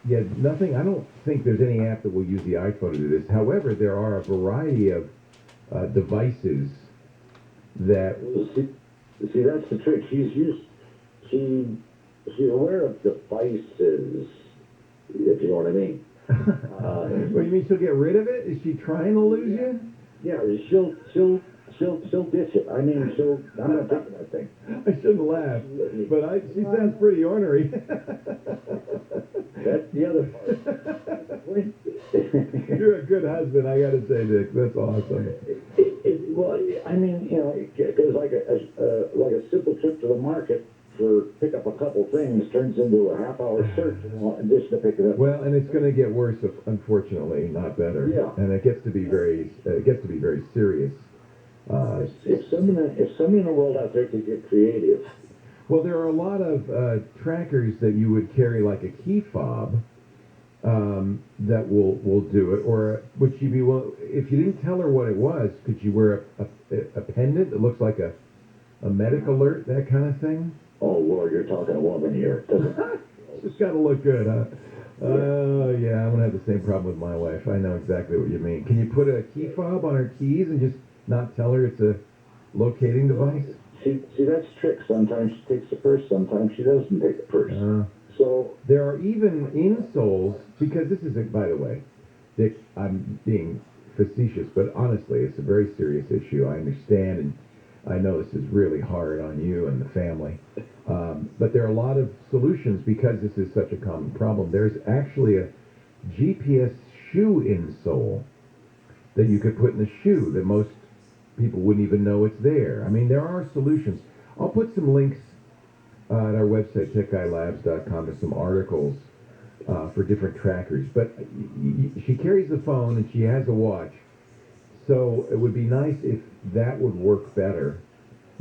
Yeah, nothing. I don't think there's any app that will use the iPhone to do this. However, there are a variety of devices that. Well, see, that's the trick. She's aware of devices, if you know what I mean. What, you mean she'll get rid of it? Is she trying to lose you? Yeah, she'll ditch it. I mean, I'm not taking that thing. I shouldn't laugh, but she sounds pretty ornery. That's the other part. You're a good husband, I got to say, Dick. That's awesome. Well, I mean, you know, because like a simple trip to the market for pick up a couple things turns into a half-hour search in addition to picking up. Well, and it's going to get worse, unfortunately, not better. Yeah. And it gets to be very serious. If somebody in the world out there could get creative. Well, there are a lot of trackers that you would carry, like a key fob, that will do it. Or would she be if you didn't tell her what it was, could you wear a pendant that looks like a medic alert, that kind of thing? Oh Lord, you're talking a woman here. It's got to look good, huh? Yeah, I'm gonna have the same problem with my wife. I know exactly what you mean. Can you put a key fob on her keys and just not tell her it's a locating device? See, that's trick. Sometimes she takes the purse, sometimes she doesn't take the purse. So there are even insoles, because this is, by the way, Dick, I'm being facetious, but honestly, it's a very serious issue. I understand, and I know this is really hard on you and the family. But there are a lot of solutions because this is such a common problem. There's actually a GPS shoe insole that you could put in the shoe that most people wouldn't even know it's there. I mean, there are solutions. I'll put some links at our website, techguylabs.com, to some articles for different trackers. But she carries the phone and she has a watch. So it would be nice if that would work better.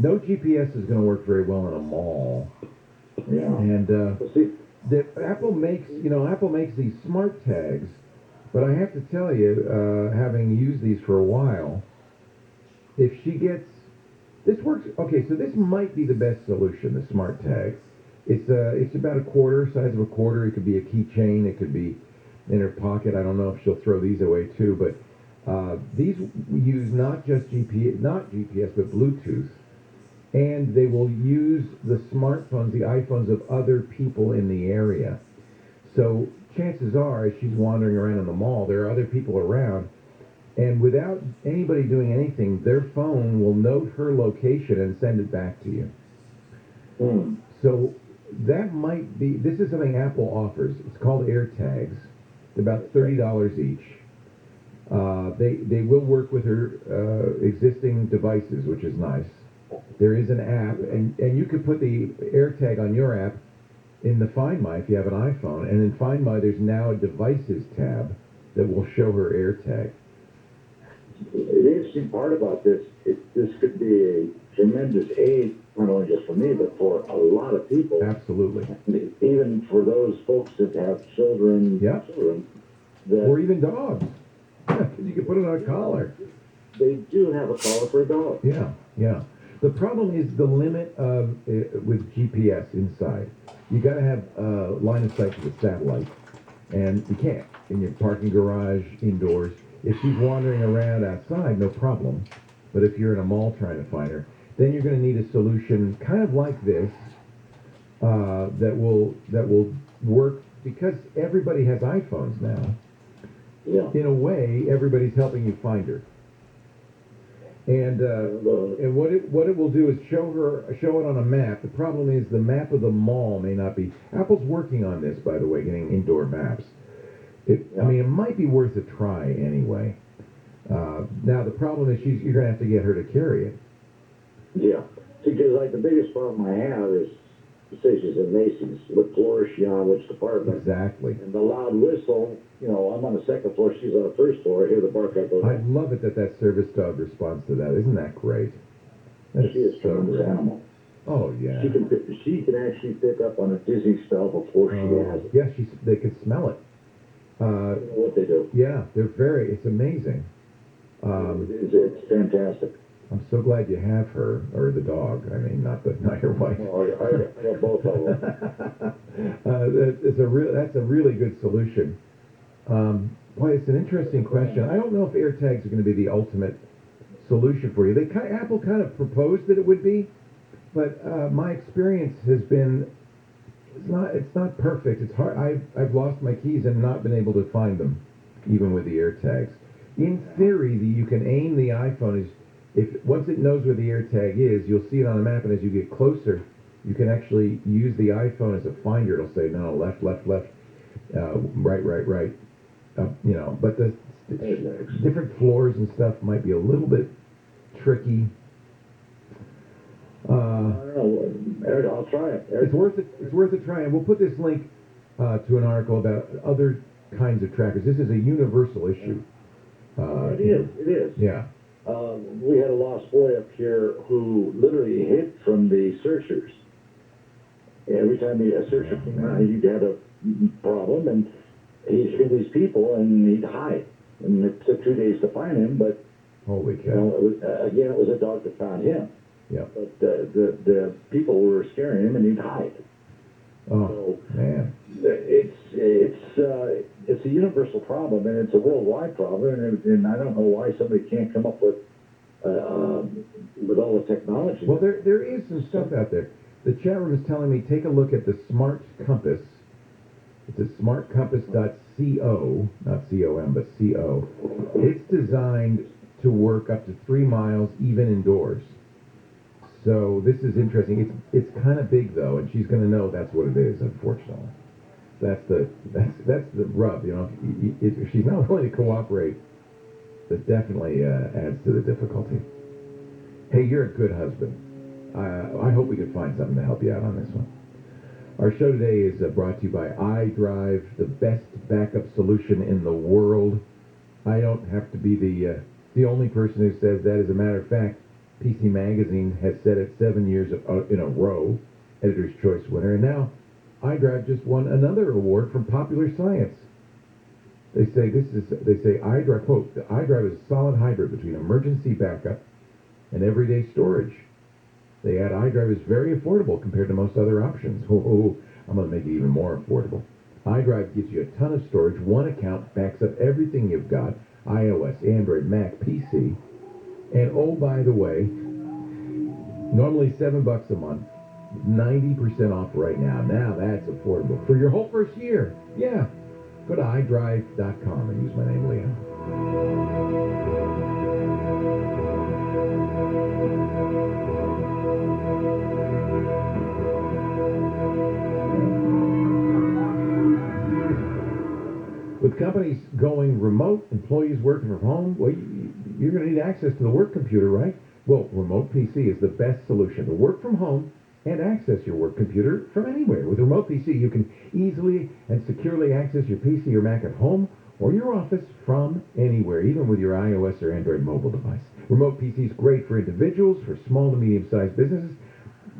No GPS is going to work very well in a mall. Yeah. And Apple makes these smart tags, but I have to tell you, having used these for a while, if she gets this works. Okay, so this might be the best solution, the smart tag. It's about a quarter, size of a quarter. It could be a keychain. It could be in her pocket. I don't know if she'll throw these away too, but these use not GPS, but Bluetooth, and they will use the smartphones, the iPhones of other people in the area. So chances are, as she's wandering around in the mall, there are other people around, and without anybody doing anything, their phone will note her location and send it back to you. So that might be. This is something Apple offers. It's called AirTags. It's about $30 each. They will work with her existing devices, which is nice. There is an app, and you could put the AirTag on your app in the Find My if you have an iPhone. And in Find My, there's now a Devices tab that will show her AirTag. The interesting part about this, this could be a tremendous aid, not only just for me, but for a lot of people. Absolutely. Even for those folks that have children. Yeah. Or even dogs. You can put it on a collar. They do have a collar for a dog. Yeah, yeah. The problem is the limit of with GPS inside. You got to have line of sight to the satellite, and you can't in your parking garage, indoors. If she's wandering around outside, no problem. But if you're in a mall trying to find her, then you're going to need a solution kind of like this that will work, because everybody has iPhones now. Yeah. In a way, everybody's helping you find her. And what it will do is show it on a map. The problem is the map of the mall may not be. Apple's working on this, by the way, getting indoor maps. I mean, it might be worth a try anyway. Now the problem is you're going to have to get her to carry it. Yeah, because like the biggest problem I have is, say she's in Macy's, what floor is she on, which department? Exactly. And the loud whistle, I'm on the second floor, she's on the first floor, I hear the bark, I go, I love it that service dog responds to that. Isn't that great? She is a tremendous animal. Oh, yeah. She can actually pick up on a dizzy spell before she has it. Yeah, they can smell it. I don't know what they do. Yeah, it's amazing. It's fantastic. I'm so glad you have her, or the dog. I mean, not your wife. Well, I got both of them. That's a really good solution. Boy, it's an interesting question. I don't know if AirTags are going to be the ultimate solution for you. Apple kind of proposed that it would be, but my experience has been it's not perfect. It's hard. I've lost my keys and not been able to find them, even with the AirTags. In theory, you can aim the iPhone once it knows where the AirTag is, you'll see it on the map, and as you get closer, you can actually use the iPhone as a finder. It'll say no, left, right, right. But the different floors and stuff might be a little bit tricky. I don't know. Eric, I'll try it. It's worth a try, and we'll put this link to an article about other kinds of trackers. This is a universal issue. It is. Yeah. We had a lost boy up here who literally hid from the searchers. Every time a searcher came out, he'd had a problem, and he'd hit these people, and he'd hide. And it took 2 days to find him, but holy cow! It was a dog that found him. Yeah. But the people were scaring him, and he'd hide. Oh, so man. It's a universal problem, and it's a worldwide problem, and I don't know why somebody can't come up with all the technology. Well, there is some stuff out there. The chat room is telling me take a look at the Smart Compass. It's at smartcompass.co, not C-O-M, but C-O. It's designed to work up to 3 miles even indoors. So this is interesting. It's kind of big though, and she's going to know that's what it is. Unfortunately, that's the rub. If she's not willing to cooperate, that definitely adds to the difficulty. Hey, you're a good husband. I hope we can find something to help you out on this one. Our show today is brought to you by iDrive, the best backup solution in the world. I don't have to be the only person who says that. As a matter of fact, PC Magazine has said it 7 years in a row, Editor's Choice winner, and now iDrive just won another award from Popular Science. They say iDrive, quote, the iDrive is a solid hybrid between emergency backup and everyday storage. They add iDrive is very affordable compared to most other options. I'm going to make it even more affordable. iDrive gives you a ton of storage. One account backs up everything you've got, iOS, Android, Mac, PC. And oh, by the way, normally $7 a month, 90% off right now. Now that's affordable for your whole first year. Yeah. Go to iDrive.com and use my name, Leo. With companies going remote, employees working from home, well, you're going to need access to the work computer, right? Well, Remote PC is the best solution to work from home and access your work computer from anywhere. With Remote PC, you can easily and securely access your PC or Mac at home or your office from anywhere, even with your iOS or Android mobile device. Remote PC is great for individuals, for small to medium-sized businesses,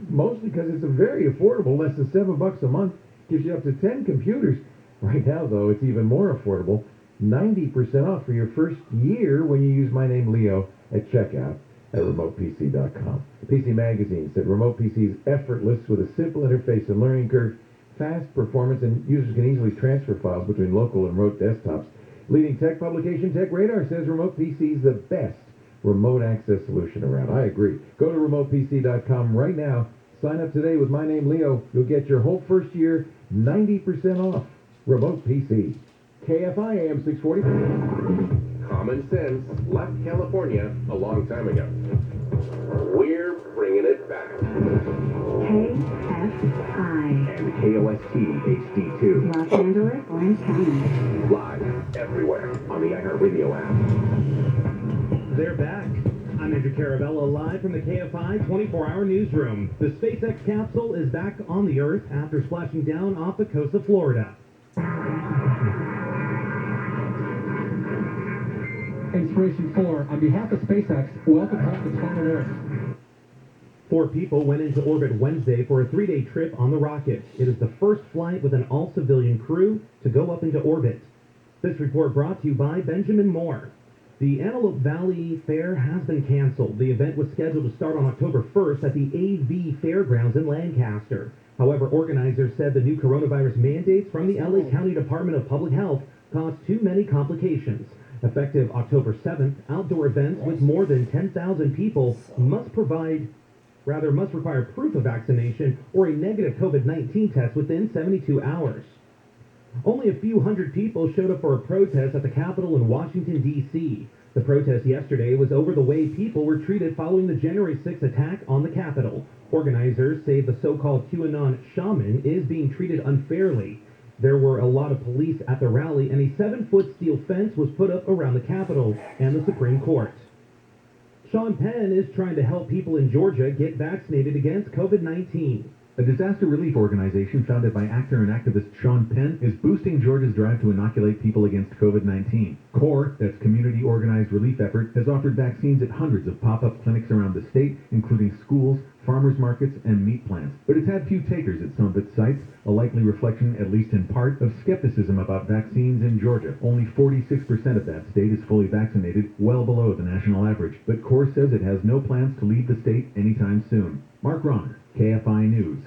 mostly because it's a very affordable, less than $7 a month, gives you up to 10 computers. Right now, though, it's even more affordable, 90% off for your first year when you use my name, Leo, at checkout at remotepc.com. PC Magazine said Remote PC is effortless with a simple interface and learning curve, fast performance, and users can easily transfer files between local and remote desktops. Leading tech publication Tech Radar says Remote PC is the best remote access solution around. I agree. Go to remotepc.com right now. Sign up today with my name, Leo. You'll get your whole first year 90% off. Remote PC. KFI Am 640. Common sense left California a long time ago. We're bringing it back. KFI. And KOST HD2. Los Angeles, Orange County. Live everywhere on the iHeartRadio app. They're back. I'm Andrew Carabello, live from the KFI 24-hour newsroom. The SpaceX capsule is back on the Earth after splashing down off the coast of Florida. Inspiration 4, on behalf of SpaceX, welcome home to planet Earth. 4 people went into orbit Wednesday for a 3-day trip on the rocket. It is the first flight with an all-civilian crew to go up into orbit. This report brought to you by Benjamin Moore. The Antelope Valley Fair has been canceled. The event was scheduled to start on October 1st at the AV Fairgrounds in Lancaster. However, organizers said the new coronavirus mandates from the LA County Department of Public Health caused too many complications. Effective October 7th, outdoor events with more than 10,000 people must require proof of vaccination or a negative COVID-19 test within 72 hours. Only a few hundred people showed up for a protest at the Capitol in Washington, D.C. The protest yesterday was over the way people were treated following the January 6th attack on the Capitol. Organizers say the so-called QAnon shaman is being treated unfairly. There were a lot of police at the rally, and a 7-foot steel fence was put up around the Capitol and the Supreme Court. Sean Penn is trying to help people in Georgia get vaccinated against COVID-19. A disaster relief organization founded by actor and activist Sean Penn is boosting Georgia's drive to inoculate people against COVID-19. CORE, that's Community Organized Relief Effort, has offered vaccines at hundreds of pop-up clinics around the state, including schools, farmers markets, and meat plants. But it's had few takers at some of its sites, a likely reflection, at least in part, of skepticism about vaccines in Georgia. Only 46% of that state is fully vaccinated, well below the national average. But CORE says it has no plans to leave the state anytime soon. Mark Ronner, KFI News.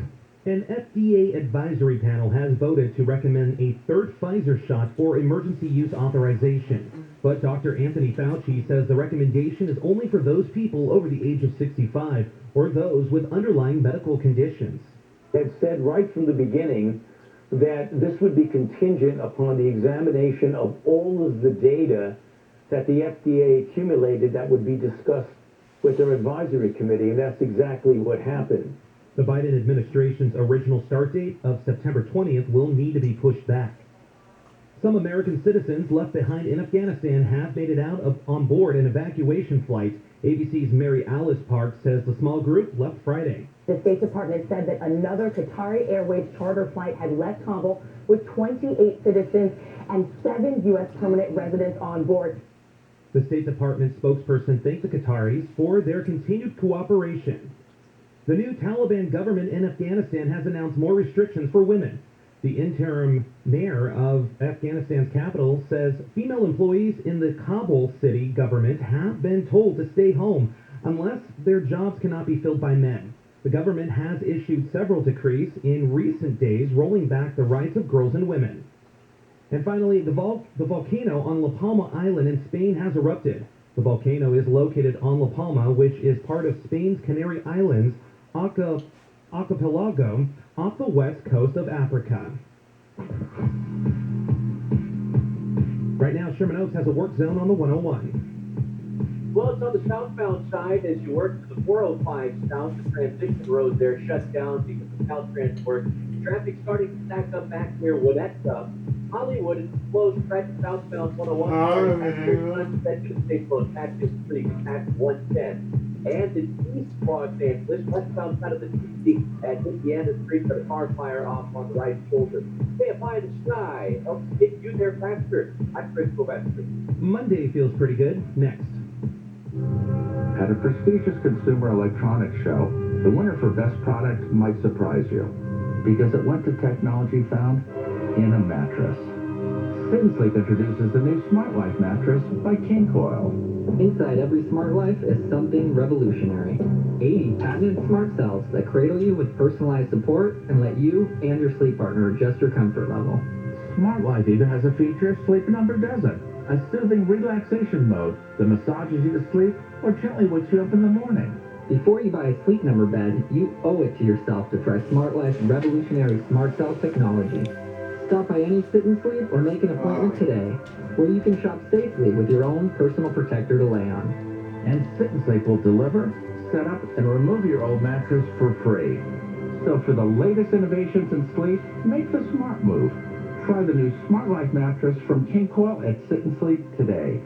An FDA advisory panel has voted to recommend a third Pfizer shot for emergency use authorization. But Dr. Anthony Fauci says the recommendation is only for those people over the age of 65 or those with underlying medical conditions. Had said right from the beginning that this would be contingent upon the examination of all of the data that the FDA accumulated that would be discussed with their advisory committee, and that's exactly what happened. The Biden administration's original start date of September 20th will need to be pushed back. Some American citizens left behind in Afghanistan have made it out on board an evacuation flight. ABC's Mary Alice Park says the small group left Friday. The State Department said that another Qatari Airways charter flight had left Kabul with 28 citizens and 7 U.S. permanent residents on board. The State Department spokesperson thanked the Qataris for their continued cooperation. The new Taliban government in Afghanistan has announced more restrictions for women. The interim mayor of Afghanistan's capital says female employees in the Kabul city government have been told to stay home unless their jobs cannot be filled by men. The government has issued several decrees in recent days rolling back the rights of girls and women. And finally, the volcano on La Palma Island in Spain has erupted. The volcano is located on La Palma, which is part of Spain's Canary Islands archipelago off the west coast of Africa. Right now, Sherman Oaks has a work zone on the 101. Well, it's on the southbound side as you work to the 405 south. The transition road there shuts down because of Caltrans work. Traffic starting to stack up back near Winnetka. Hollywood is closed track southbound 101. That's going to stay closed. Patch Street, Patch 110. And in East Los Angeles, westbound side of the DC at Indiana Street, got a car fire off on the right shoulder. KFI in the sky helps get you there faster. I'm Chris Sylvester. Monday feels pretty good. Next. At a prestigious consumer electronics show, the winner for best product might surprise you because it went to technology found in a mattress. Sit and Sleep introduces the new Smart Life mattress by King Coil. Inside every Smart Life is something revolutionary. 80 patented smart cells that cradle you with personalized support and let you and your sleep partner adjust your comfort level. Smart Life even has a feature Sleep Number doesn't. A soothing relaxation mode that massages you to sleep or gently wakes you up in the morning. Before you buy a Sleep Number bed, you owe it to yourself to try Smart Life's revolutionary smart cell technology. Stop by any Sit and Sleep or make an appointment today, where you can shop safely with your own personal protector to lay on. And Sit and Sleep will deliver, set up, and remove your old mattress for free. So for the latest innovations in sleep, make the smart move. Try the new Smart Life mattress from King Coil at Sit and Sleep today.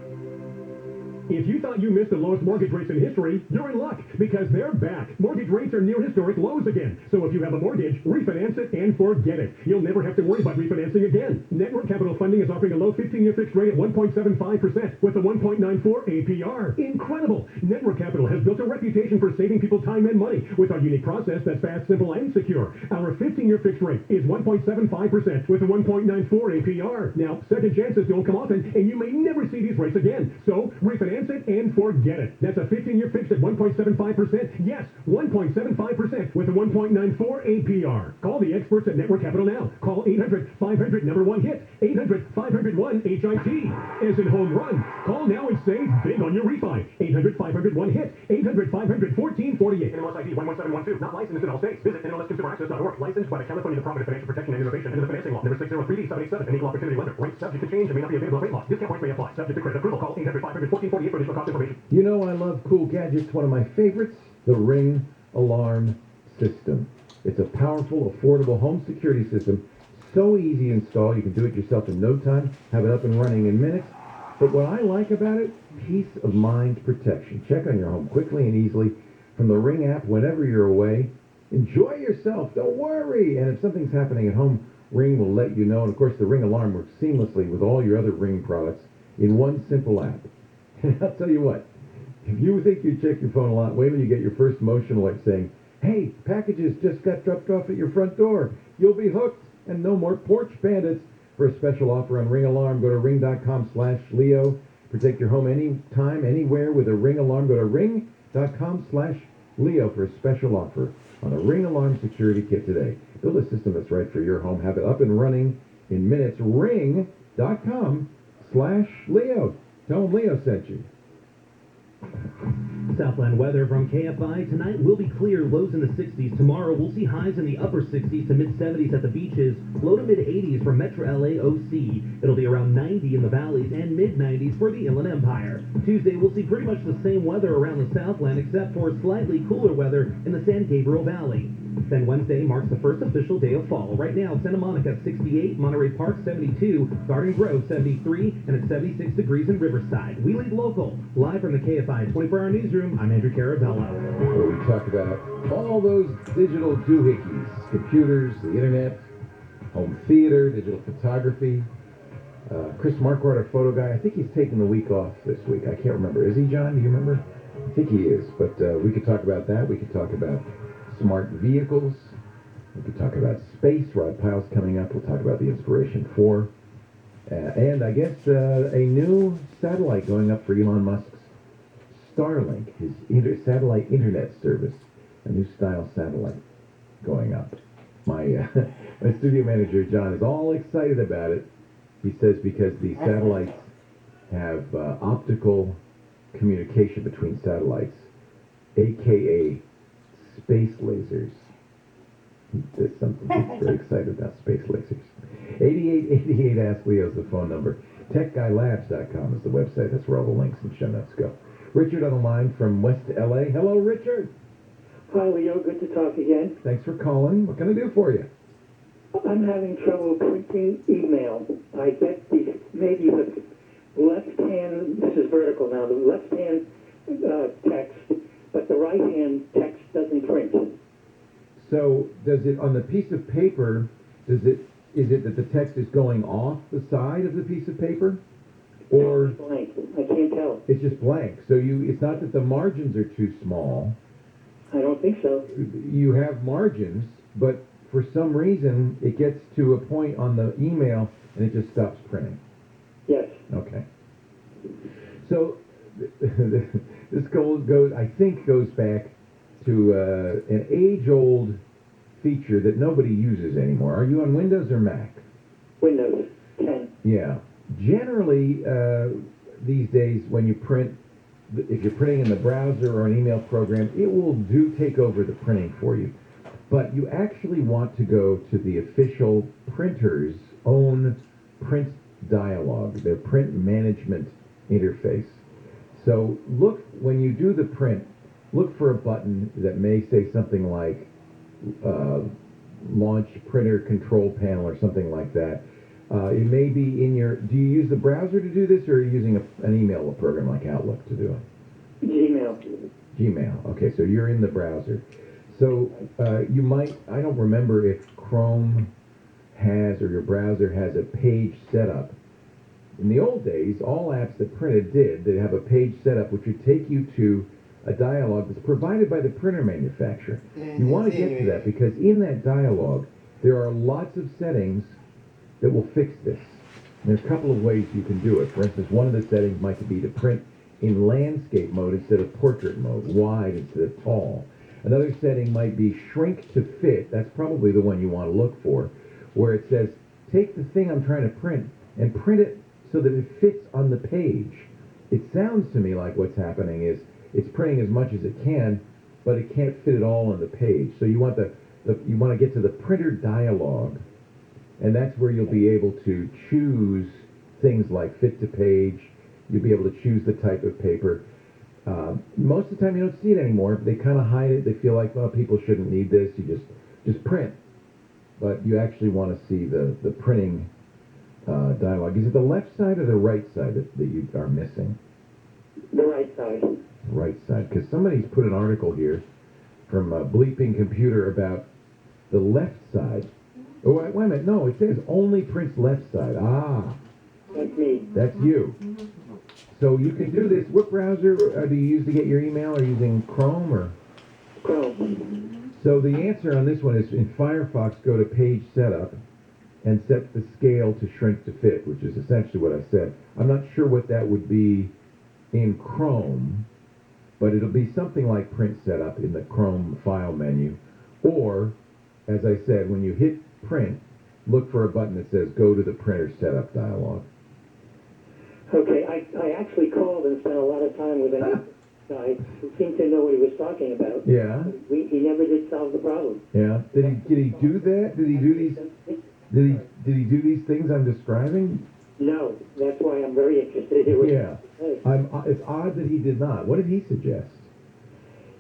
If you thought you missed the lowest mortgage rates in history, you're in luck because they're back. Mortgage rates are near historic lows again. So if you have a mortgage, refinance it and forget it. You'll never have to worry about refinancing again. Network Capital Funding is offering a low 15-year fixed rate at 1.75% with a 1.94 APR. Incredible! Network Capital has built a reputation for saving people time and money with our unique process that's fast, simple, and secure. Our 15-year fixed rate is 1.75% with a 1.94 APR. Now, second chances don't come often, and you may never see these rates again. So refinance it and forget it. That's a 15-year fixed at 1.75%. Yes, 1.75% with a 1.94 APR. Call the experts at Network Capital now. Call 800-500-1-HIT. 800-500-1-HIT. As in home run. Call now and save big on your refi. 800-500-1-HIT. 800-500-1448. NMLS ID 11712. Not licensed in all states. Visit NMLSConsumerAccess.org. Licensed by the California Department of Financial Protection and Innovation and the Financing Law. Number 603D787. An equal opportunity lender. Rates subject to change and may not be available at rate loss. Discount points may apply. Subject to credit approval. Call 800-500-1448 for additional cost information. You know, I love cool gadgets. One of my favorites, the Ring Alarm System. It's a powerful, affordable home security system. So easy to install. You can do it yourself in no time. Have it up and running in minutes. But what I like about it, peace of mind protection. Check on your home quickly and easily from the Ring app whenever you're away. Enjoy yourself. Don't worry. And if something's happening at home, Ring will let you know. And of course, the Ring Alarm works seamlessly with all your other Ring products in one simple app. And I'll tell you what, if you think you check your phone a lot, wait till you get your first motion alert saying, hey, packages just got dropped off at your front door. You'll be hooked and no more porch bandits. For a special offer on Ring Alarm, go to ring.com/Leo. Protect your home anytime, anywhere with a Ring Alarm. Go to ring.com/Leo for a special offer on a Ring Alarm security kit today. Build a system that's right for your home. Have it up and running in minutes. Ring.com/Leo. Tell them Leo sent you. Southland weather from KFI. Tonight will be clear, lows in the 60s. Tomorrow we'll see highs in the upper 60s to mid-70s at the beaches, low to mid-80s for Metro LA OC. It'll be around 90 in the valleys and mid-90s for the Inland Empire. Tuesday we'll see pretty much the same weather around the Southland except for slightly cooler weather in the San Gabriel Valley. Then Wednesday marks the first official day of fall. Right now, Santa Monica 68, Monterey Park 72, Garden Grove 73, and it's 76 degrees in Riverside. We lead local. Live from the KFI 24-hour newsroom, I'm Andrew Caravello. Where we talk about all those digital doohickeys, computers, the internet, home theater, digital photography. Chris Marquardt, our photo guy, I think he's taking the week off this week. I can't remember. Is he, John? Do you remember? I think he is. But we could talk about that. We could talk about smart vehicles. We could talk about space. Rod Pyle's coming up. We'll talk about the Inspiration 4. And I guess a new satellite going up for Elon Musk's Starlink, his satellite internet service. A new style satellite going up. My studio manager, John, is all excited about it. He says because the satellites have optical communication between satellites, a.k.a. space lasers. There's something he's very excited about, space lasers. 8888 Ask Leo is the phone number. TechGuyLabs.com is the website. That's where all the links and show notes go. Richard on the line from West LA. Hello, Richard. Hi, Leo. Good to talk again. Thanks for calling. What can I do for you? I'm having trouble printing email. I get maybe the left hand, this is vertical now, the left hand text, but the right hand text doesn't print. So does it, on the piece of paper, is it that the text is going off the side of the piece of paper? Or it's blank. I can't tell. It's just blank. So it's not that the margins are too small. I don't think so. You have margins, but for some reason it gets to a point on the email and it just stops printing. Yes. Okay. So this goes I think goes back to an age-old feature that nobody uses anymore. Are you on Windows or Mac? Windows 10. Yeah. Generally, these days, when you print, if you're printing in the browser or an email program, it will take over the printing for you. But you actually want to go to the official printer's own print dialog, their print management interface. So look, when you do the print, look for a button that may say something like launch printer control panel or something like that. It may be in your. Do you use the browser to do this, or are you using an email program like Outlook to do it? Gmail. Gmail. Okay, so you're in the browser. So you might. I don't remember if Chrome has or your browser has a page setup. In the old days, all apps that printed did. They'd have a page setup which would take you to a dialog that's provided by the printer manufacturer. You want to get to that because in that dialog, there are lots of settings that will fix this. And there's a couple of ways you can do it. For instance, one of the settings might be to print in landscape mode instead of portrait mode, wide instead of tall. Another setting might be shrink to fit. That's probably the one you want to look for, where it says, take the thing I'm trying to print and print it so that it fits on the page. It sounds to me like what's happening is it's printing as much as it can, but it can't fit it all on the page. So you want you want to get to the printer dialog, and that's where you'll be able to choose things like fit to page. You'll be able to choose the type of paper. Most of the time you don't see it anymore. They kind of hide it. They feel like, well, people shouldn't need this. You just print. But you actually want to see the printing dialog. Is it the left side or the right side that you are missing? The right side. Right side. Because somebody's put an article here from Bleeping Computer about the left side. Oh, wait a minute. No, it says only prints left side. Ah. That's me. That's you. So you can do this. What browser do you use to get your email? Are you using Chrome or? Chrome. So the answer on this one is in Firefox, go to page setup and set the scale to shrink to fit, which is essentially what I said. I'm not sure what that would be in Chrome, but it'll be something like print setup in the Chrome file menu. Or, as I said, when you hit print, look for a button that says go to the printer setup dialog. Okay, I actually called and spent a lot of time with an guy who seemed to know what he was talking about. Yeah. He never did solve the problem. Yeah. Did he do that? Did he do these? Did he do these things I'm describing? No, that's why I'm very interested in what Yeah. It's odd that he did not. What did he suggest?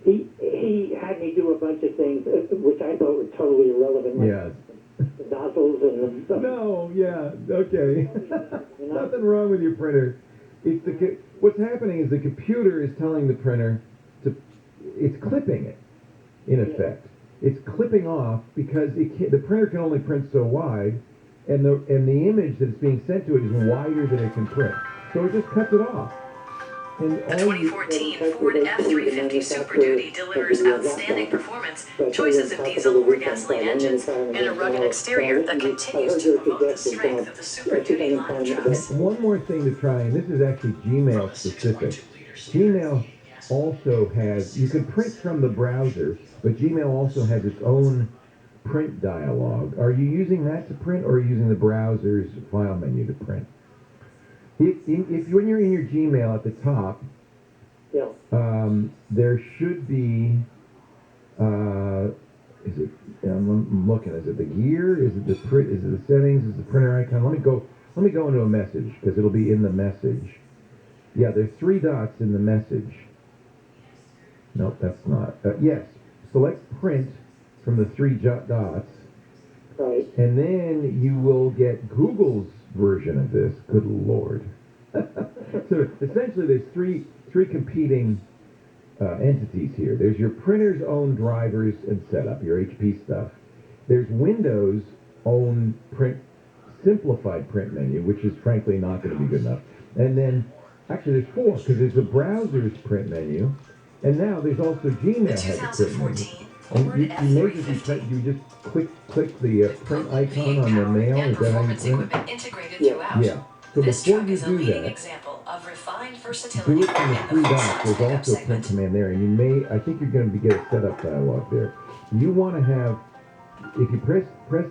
He had me do a bunch of things which I thought were totally irrelevant. Like Yeah. the nozzles and the stuff. No, yeah, okay. Nothing wrong with your printer. What's happening is the computer is telling the printer it's clipping it, in effect. It's clipping off because the printer can only print so wide, and the image that's being sent to it is wider than it can print. So it just cuts it off. And The 2014 Ford F-350 Super Duty delivers outstanding performance, choices of diesel or gasoline engines, and a rugged exterior that continues to promote the strength of the Super Duty line of trucks. One more thing to try, and this is actually Gmail specific. Gmail also has, you can print from the browser, but Gmail also has its own print dialog. Are you using that to print, or are you using the browser's file menu to print? If when you're in your Gmail at the top, yeah. There should be. Is it? I'm looking. Is it the gear? Is it the print? Is it the settings? Is it the printer icon? Let me go into a message because it'll be in the message. Yeah, there's 3 dots in the message. Nope, that's not. Yes, select print from the 3 dots. Right. And then you will get Google's version of this. Good Lord. So essentially there's three competing entities here. There's your printer's own drivers and setup, your HP stuff. There's Windows' own simplified print menu, which is frankly not going to be good enough. And then, actually there's 4, because there's the browser's print menu, and now there's also Gmail has a print menu. And you just click the print icon on the mail. Is that how you print? Yeah. So before you do that, do it from the 3 dots. There's also a print command there, and I think you're going to get a setup dialog there. You want to have, if you press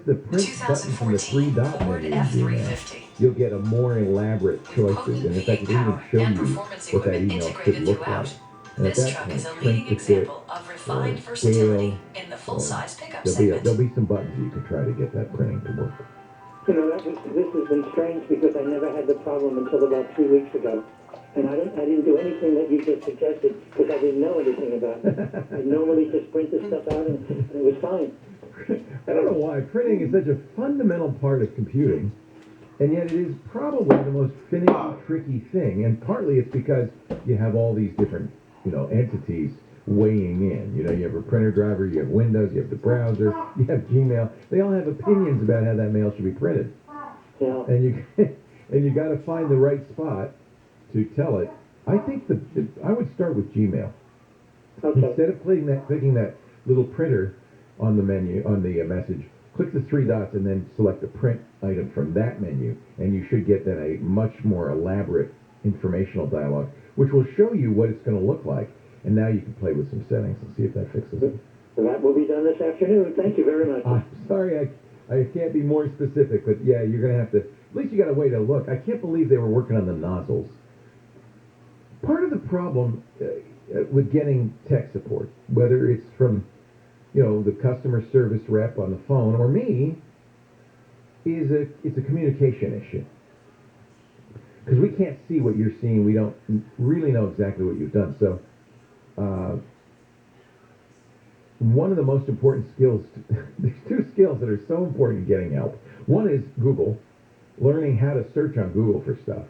the print button from the 3 dot menu in Gmail, you'll get a more elaborate choices, and in fact, it'll even show you what that email should look like. And at that point, print to fit, scale, there'll be some buttons you can try to get that printing to work. You know, this has been strange because I never had the problem until about 3 weeks ago. And I didn't do anything that you just suggested because I didn't know anything about it. I normally just print this stuff out and it was fine. I don't know why. Printing is such a fundamental part of computing. And yet it is probably the most finicky, tricky thing. And partly it's because you have all these different, entities weighing in. You have a printer driver, you have Windows, you have the browser, you have Gmail. They all have opinions about how that mail should be printed. Yeah. And you got to find the right spot to tell it. I think I would start with Gmail. Okay. Instead of clicking that little printer on the menu, on the message, click the three dots and then select the print item from that menu, and you should get then a much more elaborate informational dialogue, which will show you what it's going to look like. And now you can play with some settings and see if that fixes it. Well, that will be done this afternoon. Thank you very much. I'm sorry, I can't be more specific, but yeah, you're going to have to, at least you got a way to look. I can't believe they were working on the nozzles. Part of the problem with getting tech support, whether it's from, the customer service rep on the phone or me, it's a communication issue. Because we can't see what you're seeing. We don't really know exactly what you've done. So one of the most important skills, there's two skills that are so important in getting help. One is Google, learning how to search on Google for stuff.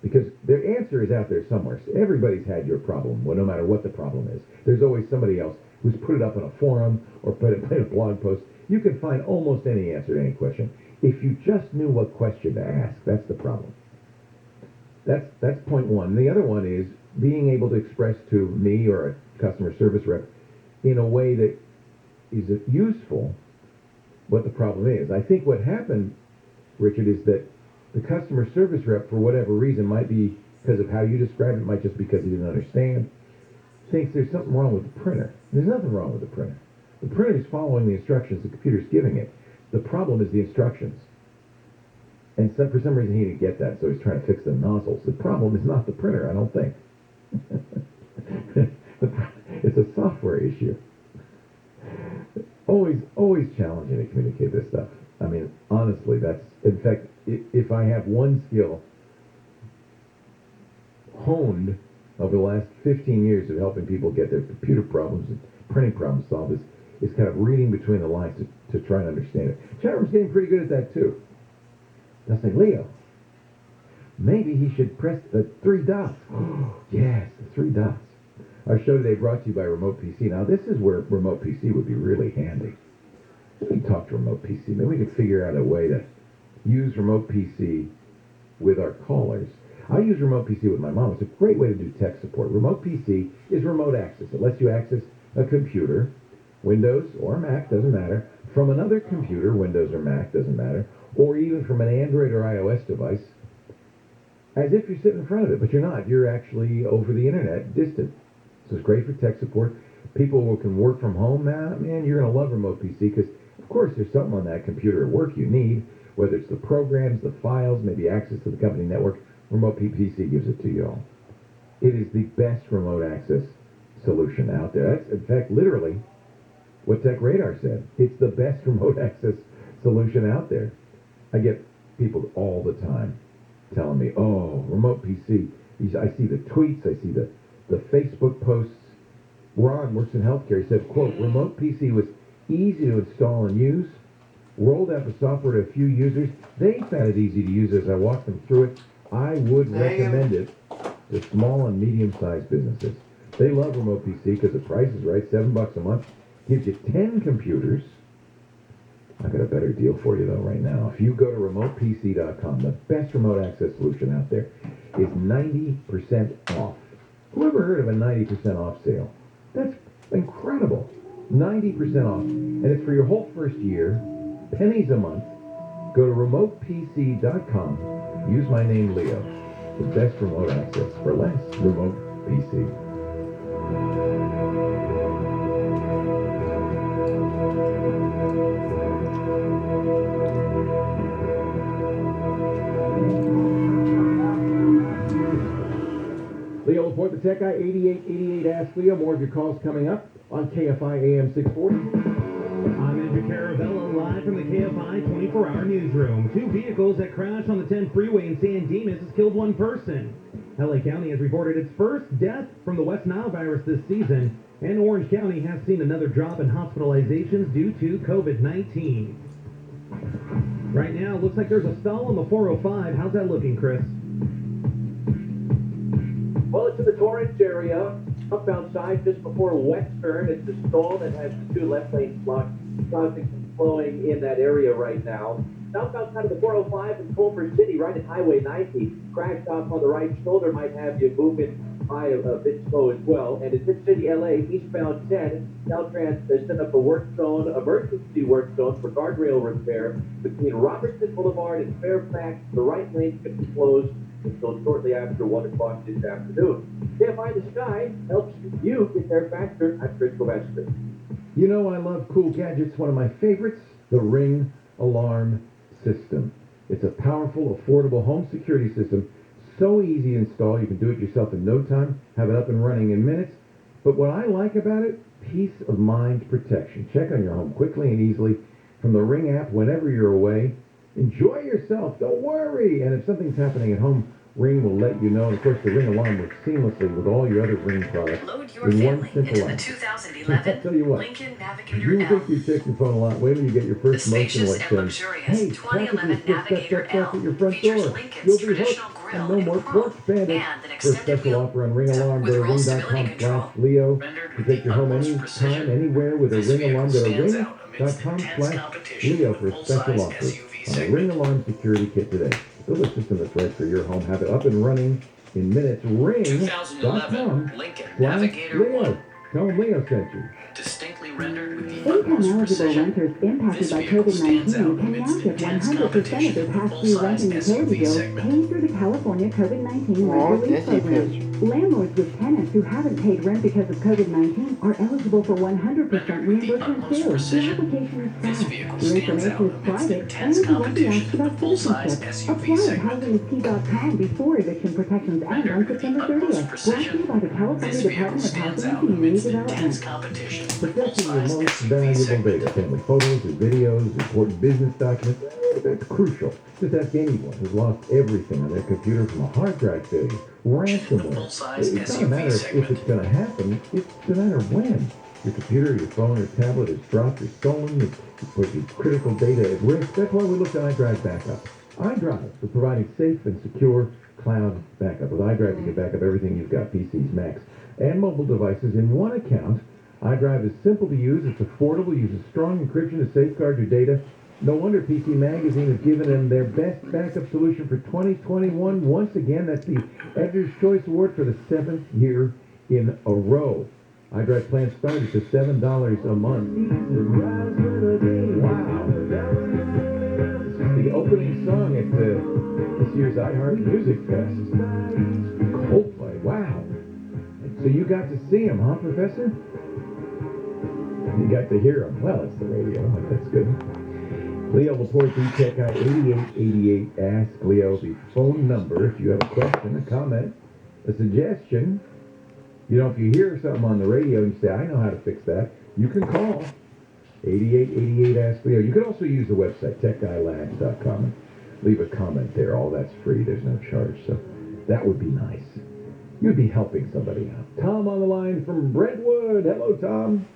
Because their answer is out there somewhere. So everybody's had your problem, no matter what the problem is. There's always somebody else who's put it up in a forum or put it in a blog post. You can find almost any answer to any question. If you just knew what question to ask, that's the problem. That's point one. The other one is being able to express to me or a customer service rep in a way that is useful what the problem is. I think what happened, Richard, is that the customer service rep, for whatever reason, might be because of how you described it, might just because he didn't understand, thinks there's something wrong with the printer. There's nothing wrong with the printer. The printer is following the instructions the computer's giving it. The problem is the instructions. And for some reason he didn't get that, so he's trying to fix the nozzles. The problem is not the printer, I don't think. It's a software issue. Always challenging to communicate this stuff. I mean, honestly, in fact, if I have one skill honed over the last 15 years of helping people get their computer problems and printing problems solved, is kind of reading between the lines to try and understand it. Chat room's getting pretty good at that, too. They'll say, Leo, maybe he should press the three dots. Yes, the three dots. Our show today brought to you by Remote PC. Now, this is where Remote PC would be really handy. We can talk to Remote PC. Maybe we could figure out a way to use Remote PC with our callers. I use Remote PC with my mom. It's a great way to do tech support. Remote PC is remote access. It lets you access a computer, Windows or Mac, doesn't matter, from another computer, Windows or Mac, doesn't matter, or even from an Android or iOS device, as if you're sitting in front of it, but you're not. You're actually over the internet, distant. So it's great for tech support. People who can work from home now, man, you're going to love Remote PC because, of course, there's something on that computer at work you need, whether it's the programs, the files, maybe access to the company network. Remote PC gives it to you all. It is the best remote access solution out there. That's, in fact, literally what Tech Radar said. It's the best remote access solution out there. I get people all the time telling me, oh, Remote PC. I see the tweets, I see the Facebook posts. Ron works in healthcare. He said, quote, Remote PC was easy to install and use. Rolled out the software to a few users. They found it easy to use as I walked them through it. I would recommend it to small and medium-sized businesses. They love Remote PC because the price is right, $7 a month. Gives you 10 computers. I've got a better deal for you, though, right now. If you go to remotepc.com, the best remote access solution out there is 90% off. Who ever heard of a 90% off sale? That's incredible. 90% off. And it's for your whole first year, pennies a month. Go to remotepc.com. Use my name, Leo. The best remote access for less. Remote PC. Leo Laporte, the Tech Guy, 8888 Ask Leo. More of your calls coming up on KFI AM 640. I'm Andrew Caravella, live from the KFI 24-hour newsroom. Two vehicles that crashed on the 10 freeway in San Dimas has killed one person. LA County has reported its first death from the West Nile virus this season, and Orange County has seen another drop in hospitalizations due to COVID-19. Right now, looks like there's a stall on the 405. How's that looking, Chris? Well, it's in the Torrance area, upbound side, just before Western. It's a stall that has the two left lanes blocked. Traffic flowing in that area right now. Southbound side of the 405 in Culver City, right at Highway 90. Crash stop on the right shoulder might have you moving by a bit slow as well. And it's in City, LA, eastbound 10. Caltrans has set up a work zone, emergency work zone for guardrail repair between Robertson Boulevard and Fairfax. The right lane could be closed until shortly after 1 o'clock this afternoon. Kfi The Sky helps you get there faster. I'm Chris Sylvester. You know, I love cool gadgets. One of my favorites, the Ring Alarm System. It's a powerful, affordable home security system. So easy to install. You can do it yourself in no time, have it up and running in minutes. But what I like about it, peace of mind protection. Check on your home quickly and easily from the Ring app whenever you're away. Enjoy yourself. Don't worry. And if something's happening at home, Ring will let you know. And of course, the Ring alarm works seamlessly with all your other Ring products. Load your in one family simple into the app. 2011 I'll tell you what, Lincoln you Navigator think L. you check your phone a lot. Wait till you get your The first motion spacious like and saying, luxurious hey, 2011 Navigator at your front features door. Lincoln's You'll be traditional hooked. grille And no in more chrome porch bandits. and an For a extended special wheel offer on Ring Alarm, with go to roll stability ring.com/Leo rendered to with take the your home utmost anytime, precision. anywhere with a This Ring vehicle Alarm. Go to stands out amidst intense ring.com/Leo competition for a with special full-size offer SUV on a segment. Ring Alarm security kit today. Build a system that's right for your home. Have it up and running in minutes. Ring.com/Leo. Lincoln Navigator 1. Tell them Leo sent you. Distinctly rendered with the Income utmost eligible precision. renters impacted This by vehicle stands out COVID-19 can now amidst get intense 100% of competition their in the pass-through rent full-size and utility SUV bills segment. paid through the California COVID-19 Oh, rent relief Disney program. picture. Landlords with tenants who haven't paid rent because of COVID-19 are eligible for 100% Rendered with the reimbursement utmost too. The precision. application is This fast. vehicle Your stands out information is amidst private intense and you won't be competition asked in the about full-size citizenship. SUV Apply at segment. housingist.com before eviction protections end on Rendered with the September utmost 30th. Brought to precision. you by the California This vehicle Department of stands Housing and out Community amidst intense Development. competition in the Protecting your full-size most SUV valuable segment. data, family photos and videos, important business documents. That's crucial. Just ask anyone who's lost everything on their computer from a hard drive failure, ransomware. Full-size It's not a SUV matter if segment. it's going to happen. It's a matter of when. Your computer, your phone, or tablet is dropped or stolen. You put your critical data at risk. That's why we look to iDrive Backup. iDrive for providing safe and secure cloud backup. With iDrive, you can back up everything you've got, PCs, Macs, and mobile devices in one account. iDrive is simple to use. It's affordable. Uses strong encryption to safeguard your data. No wonder PC Magazine has given them their best backup solution for 2021. Once again, that's the Editor's Choice Award for the 7th year in a row. iDrive plans start at just $7 a month. Wow. This is the opening song at this year's iHeart Music Fest. Coldplay. Wow. So you got to see him, huh, Professor? You got to hear him. Well, it's the radio. That's good. Leo Laporte, Tech Guy 8888. Ask Leo the phone number if you have a question, a comment, a suggestion. You know, if you hear something on the radio and you say, I know how to fix that, you can call 8888 Ask Leo. You can also use the website, techguylabs.com, and leave a comment there. All that's free. There's no charge. So that would be nice. You'd be helping somebody out. Tom on the line from Brentwood. Hello, Tom.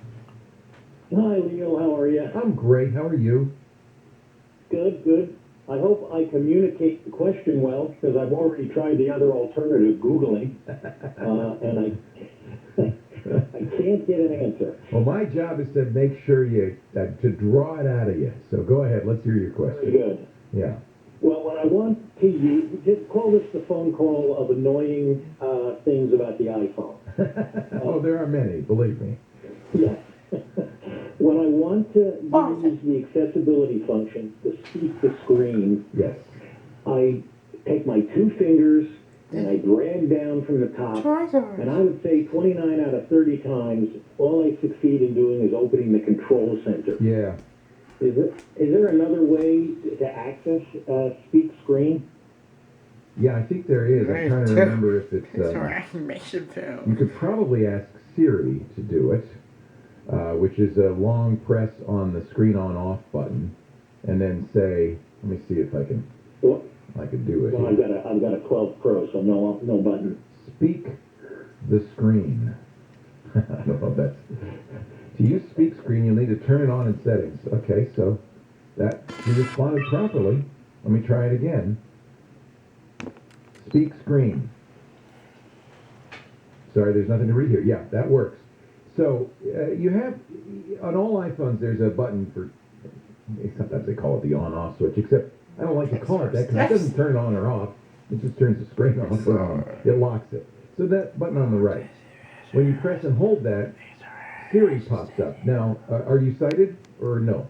Hi, Leo. How are you? I'm great. How are you? Good, good. I hope I communicate the question well, because I've already tried the other alternative, Googling, and I can't get an answer. Well, my job is to make sure to draw it out of you. So go ahead. Let's hear your question. Very good. Yeah. Well, what I want to use, just call this the phone call of annoying things about the iPhone. Oh, there are many, believe me. Yeah. When I want to use the accessibility function to speak the screen, yes, I take my two fingers and I drag down from the top, and I would say 29 out of 30 times, all I succeed in doing is opening the control center. Yeah. Is there another way to access speak screen? Yeah, I think there is. I'm trying to remember if it's... you could probably ask Siri to do it, which is a long press on the screen on-off button, and then say, let me see if I can do it. Well, I've got a 12 Pro, so no button. Speak the screen. I don't know if that's... To use speak screen, you'll need to turn it on in settings. Okay, so That, she responded properly. Let me try it again. Speak screen. Sorry, there's nothing to read here. Yeah, that works. So you have, on all iPhones, there's a button for, sometimes they call it the on-off switch, except I don't like to call it that because it doesn't turn it on or off. It just turns the screen off or on. It locks it. So that button on the right. When you press and hold that, Siri pops up. Now, are you sighted or no?